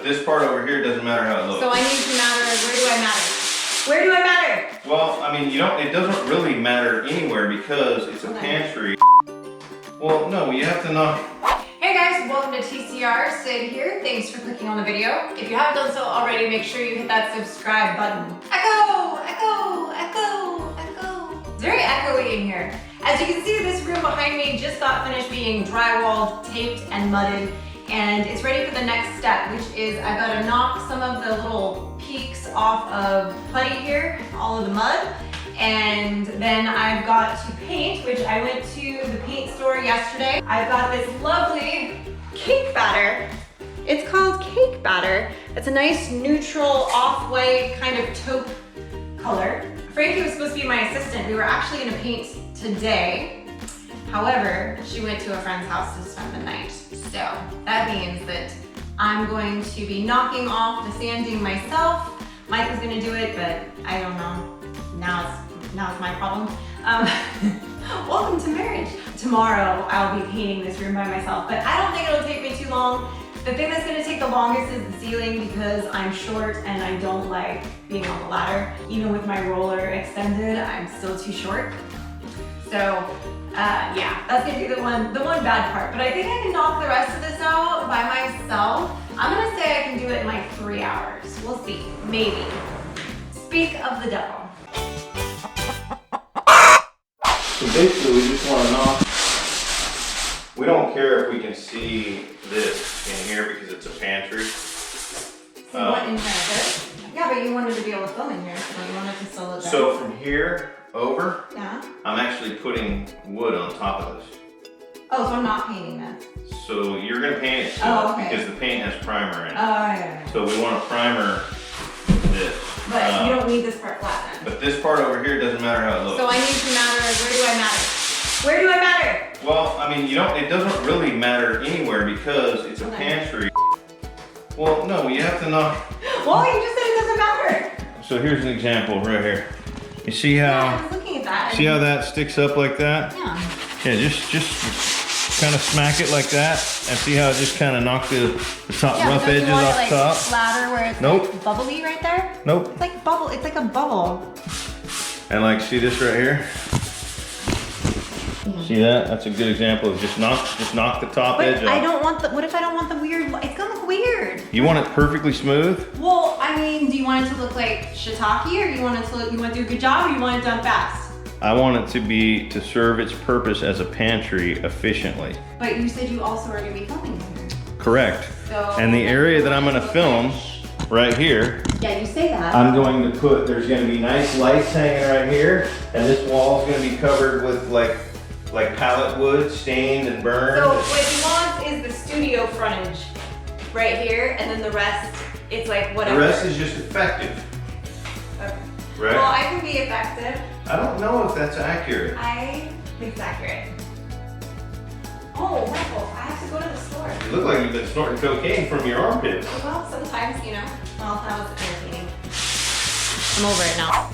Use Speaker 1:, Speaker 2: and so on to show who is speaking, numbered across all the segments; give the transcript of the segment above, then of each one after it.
Speaker 1: this part over here doesn't matter how it looks.
Speaker 2: So I need to matter, where do I matter? Where do I matter?
Speaker 1: Well, I mean, it doesn't really matter anywhere because it's a pantry. Well, no, you have to knock.
Speaker 2: Hey guys, welcome to TCR. Sid here. Thanks for clicking on the video. If you haven't done so already, make sure you hit that subscribe button. Echo, echo, echo, echo. It's very echoey in here. As you can see, this room behind me just got finished being drywalled, taped, and mudded. And it's ready for the next step, which is I've got to knock some of the little peaks off of putty here, all of the mud. And then I've got to paint, which I went to the paint store yesterday. I've got this lovely cake batter. It's called cake batter. It's a nice neutral off-white kind of taupe color. Frankie was supposed to be my assistant. We were actually gonna paint today. However, she went to a friend's house to spend the night. So that means that I'm going to be knocking off the sanding myself. Mike was gonna do it, but I don't know. Now it's my problem. Welcome to marriage. Tomorrow I'll be painting this room by myself, but I don't think it'll take me too long. The thing that's gonna take the longest is the ceiling because I'm short and I don't like being on the ladder. Even with my roller extended, I'm still too short. So yeah, that's gonna be the one bad part. But I think I can knock the rest of this out by myself. I'm gonna say I can do it in like 3 hours. We'll see, maybe. Speak of the devil.
Speaker 1: So basically, we just want to knock. We don't care if we can see this in here because it's a pantry.
Speaker 2: What in here? Yeah, but you wanted to be able to film in here, so you wanted to still look better.
Speaker 1: So from here over,
Speaker 2: yeah,
Speaker 1: I'm actually putting wood on top of this.
Speaker 2: Oh, so I'm not painting this.
Speaker 1: So you're gonna paint it still,
Speaker 2: okay.
Speaker 1: Because the paint has primer in it.
Speaker 2: Oh, yeah.
Speaker 1: So we want to primer this.
Speaker 2: But you don't need this part flat then.
Speaker 1: But this part over here doesn't matter how it looks.
Speaker 2: So I need to matter, where do I matter? Where do I matter?
Speaker 1: Well, I mean, it doesn't really matter anywhere because it's a pantry. Well, no, you have to knock.
Speaker 2: Well, you just said it doesn't matter.
Speaker 1: So here's an example right here. You see how?
Speaker 2: Yeah, I was looking at that.
Speaker 1: See how that sticks up like that?
Speaker 2: Yeah.
Speaker 1: Yeah, just kind of smack it like that, and see how it just kind of knocked the top rough edges off
Speaker 2: like
Speaker 1: top.
Speaker 2: Flatter where it's like bubbly right there.
Speaker 1: Nope.
Speaker 2: It's like bubble. It's like a bubble.
Speaker 1: And like, see this right here? See that? That's a good example of just knock the top edge off.
Speaker 2: I don't want the. What if I don't want the weird? It's gonna look weird.
Speaker 1: You want it perfectly smooth?
Speaker 2: Well, I mean, do you want it to look like shiitake, or you want to do a good job, or you want it done fast?
Speaker 1: I want it to serve its purpose as a pantry efficiently.
Speaker 2: But you said you also are gonna be filming here.
Speaker 1: Correct.
Speaker 2: So,
Speaker 1: and the area that I'm gonna film, right here.
Speaker 2: Yeah, you say that.
Speaker 1: I'm going to there's gonna be nice lights hanging right here, and this wall is gonna be covered with like pallet wood, stained and burned.
Speaker 2: So what you want is the studio frontage right here, and then the rest, it's like whatever.
Speaker 1: The rest is just effective.
Speaker 2: Okay.
Speaker 1: Right?
Speaker 2: Well, I can be effective.
Speaker 1: I don't know if that's accurate.
Speaker 2: I think it's accurate. Oh, Michael, I have to go to the store.
Speaker 1: You look like you've been snorting cocaine from your armpits.
Speaker 2: Well, sometimes, you know. Well, that was entertaining. I'm over it now.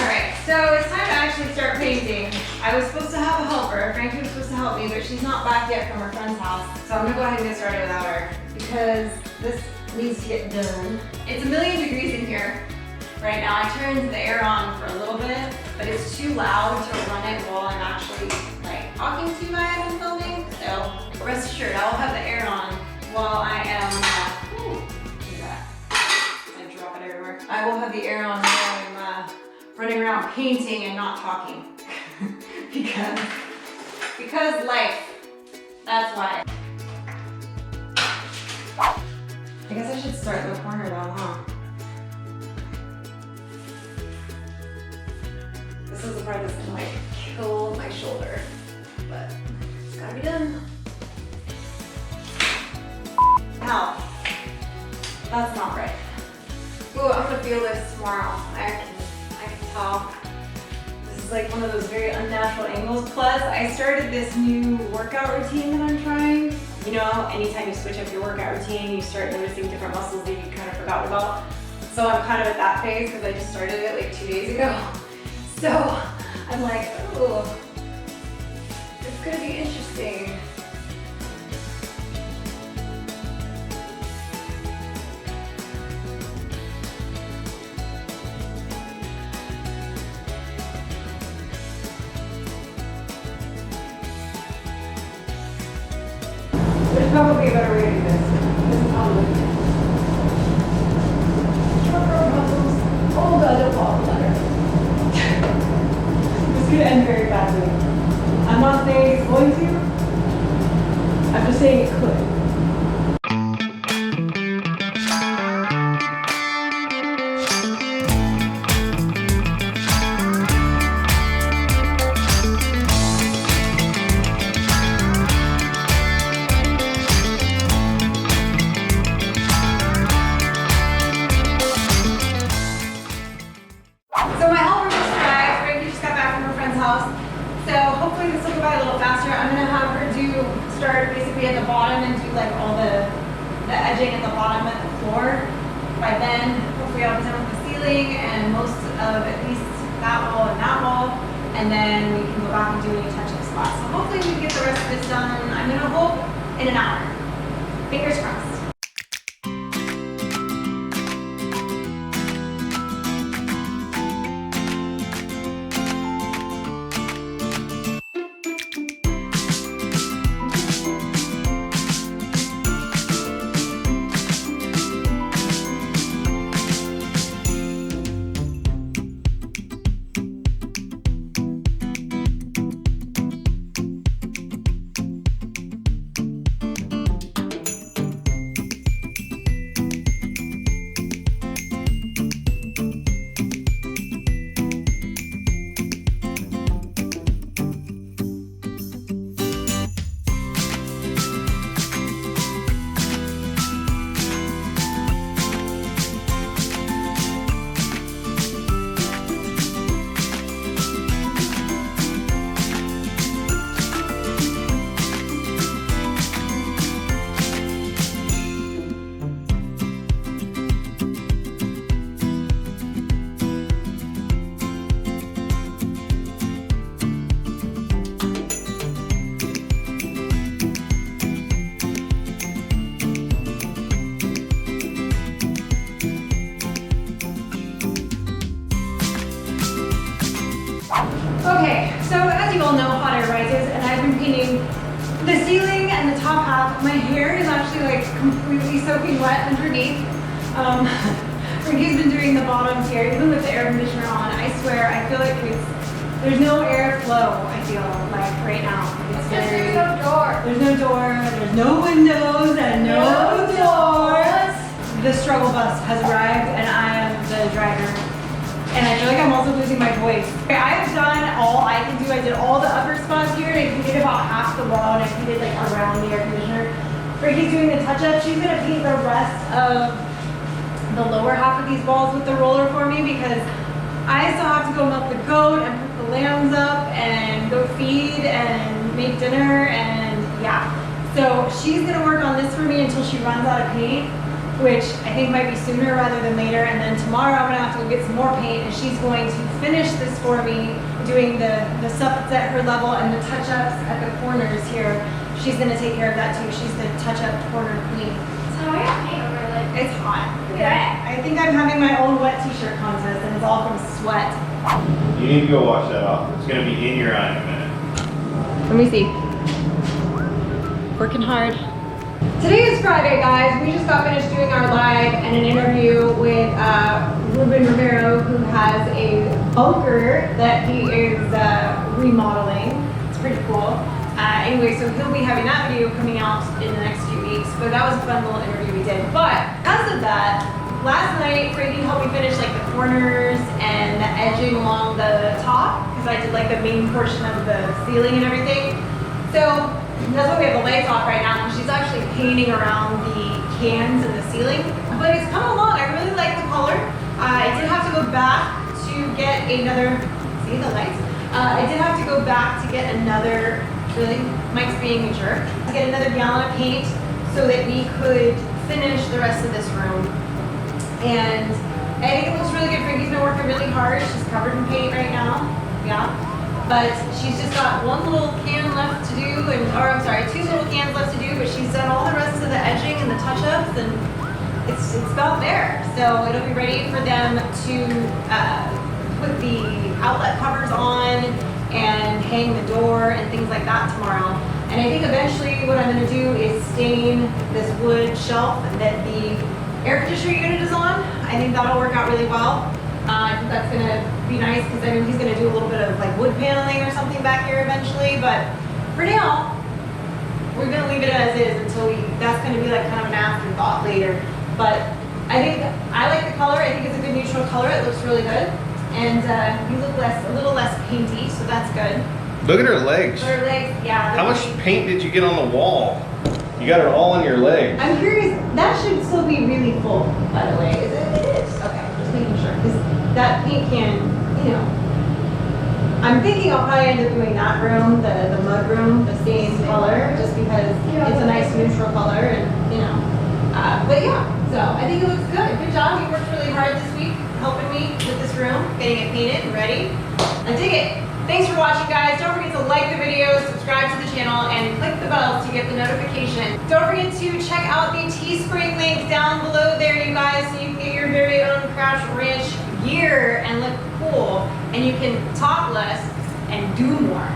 Speaker 2: Alright, so it's time to actually start painting. I was supposed to have a helper. Frankie was supposed to help me, but she's not back yet from her friend's house. So I'm gonna go ahead and get started without her because this needs to get done. It's 1,000,000 degrees in here right now. I turned the air on for a little bit, but it's too loud to run it while I'm actually like talking to you guys and filming. So rest assured, I will have the air on while I am, look at that. I drop it everywhere. I will have the air on while I'm running around painting and not talking. because life, that's why. I guess I should start in the corner though, huh? This is the part that's gonna like kill my shoulder, but it's gotta be done. Ow, that's not right. Ooh, I'm gonna feel this tomorrow. I can tell. This is like one of those very unnatural angles. Plus, I started this new workout routine that I'm trying. You know, anytime you switch up your workout routine, you start noticing different muscles that you kind of forgot about. So I'm kind of at that phase because I just started it like 2 days ago. So I'm like, oh, it's gonna be interesting. probably a better way to do this. This is probably. Oh god, don't fall under. This could end very badly. I'm not saying it's going to. I'm just saying it could. So my helper just arrived. Frankie just got back from her friend's house. So hopefully this will go by a little faster. I'm gonna have her start basically at the bottom and do like all the edging at the bottom of the floor. By then, hopefully I'll be done with the ceiling and most of at least that wall and that wall. And then we can go back and do any touch-up spots. So hopefully we can get the rest of this done, I'm gonna hope, in an hour. Fingers crossed. Okay, so as you all know, hot air rises, and I've been painting the ceiling and the top half. My hair is actually like completely soaking wet underneath. Frankie's been doing the bottoms here, even with the air conditioner on. I swear, I feel like there's no airflow, I feel like right now. It's
Speaker 3: because there's no door.
Speaker 2: There's no door, there's no windows, and no doors. The struggle bus has arrived, and I am the driver. And I feel like I'm also losing my voice. I have done all I can do. I did all the upper spots here, and I painted about half the wall, and I painted like around the air conditioner. Frankie's doing the touch-up. She's gonna paint the rest of the lower half of these walls with the roller for me because I still have to go milk the goat and put the lambs up and go feed and make dinner and yeah. So she's gonna work on this for me until she runs out of paint, which I think might be sooner rather than later. And then tomorrow I'm gonna have to go get some more paint, and she's going to finish this for me, doing the stuff that's at her level and the touch-ups at the corners here. She's gonna take care of that too. She's the touch-up corner queen.
Speaker 3: So I have paint over like.
Speaker 2: It's hot.
Speaker 3: Yeah.
Speaker 2: I think I'm having my own wet t-shirt contest, and it's all from sweat.
Speaker 1: You need to go wash that off. It's gonna be in your eye in a minute.
Speaker 2: Let me see. Working hard. Today is Friday, guys. We just got finished doing our live and an interview with Ruben Romero, who has a bunker that he is remodeling. It's pretty cool. Anyway, so he'll be having that video coming out in the next few weeks. But that was a fun little interview we did. But because of that, last night Frankie helped me finish like the corners and the edging along the top because I did like the main portion of the ceiling and everything. So that's why we have the lights off right now. She's actually painting around the cans and the ceiling, but it's coming along. I really like the color. I did have to go back to get another. See the lights? I did have to go back to get another. Really, Mike's being a jerk. To get another gallon of paint so that we could finish the rest of this room. And I think it looks really good. Frankie's been working really hard. She's covered in paint right now. Yeah. But she's just got one little can left to do, or I'm sorry, 2 little cans left to do, but she's done all the rest of the edging and the touch-ups, and it's about there. So it'll be ready for them to put the outlet covers on and hang the door and things like that tomorrow. And I think eventually what I'm gonna do is stain this wood shelf that the air conditioner unit is on. I think that'll work out really well. I think that's gonna be nice because I know he's gonna do a little bit of like wood paneling or something back here eventually, but for now, we're gonna leave it as is until that's gonna be like kind of an afterthought later. But I think, I like the color. I think it's a good neutral color. It looks really good. And you look a little less painty, so that's good.
Speaker 1: Look at her legs.
Speaker 2: Her legs, yeah.
Speaker 1: How much paint did you get on the wall? You got it all on your legs.
Speaker 2: I'm curious, that should still be really full, by the way. Is it? It is. Okay, just making sure. Because that paint can, you know. I'm thinking I'll probably end up doing that room, the mud room, the stained color, just because it's a nice neutral color and, you know. But yeah, so I think it looks good. Good job. You worked really hard this week helping me with this room, getting it painted and ready. I dig it. Thanks for watching, guys. Don't forget to like the video, subscribe to the channel, and click the bell to get the notification. Don't forget to check out the Teespring link down below there, you guys, so you can get your very own Crash Ranch gear and look cool. And you can talk less and do more.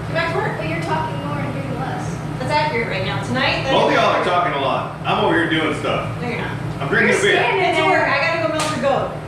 Speaker 2: Get back to work.
Speaker 3: But you're talking more and doing less.
Speaker 2: That's accurate right now. Tonight,
Speaker 1: Both of y'all are talking a lot. I'm over here doing stuff.
Speaker 2: No, you're not.
Speaker 1: I'm drinking a beer.
Speaker 3: Standing
Speaker 2: Get to
Speaker 3: there.
Speaker 2: work. I gotta go milk the goat.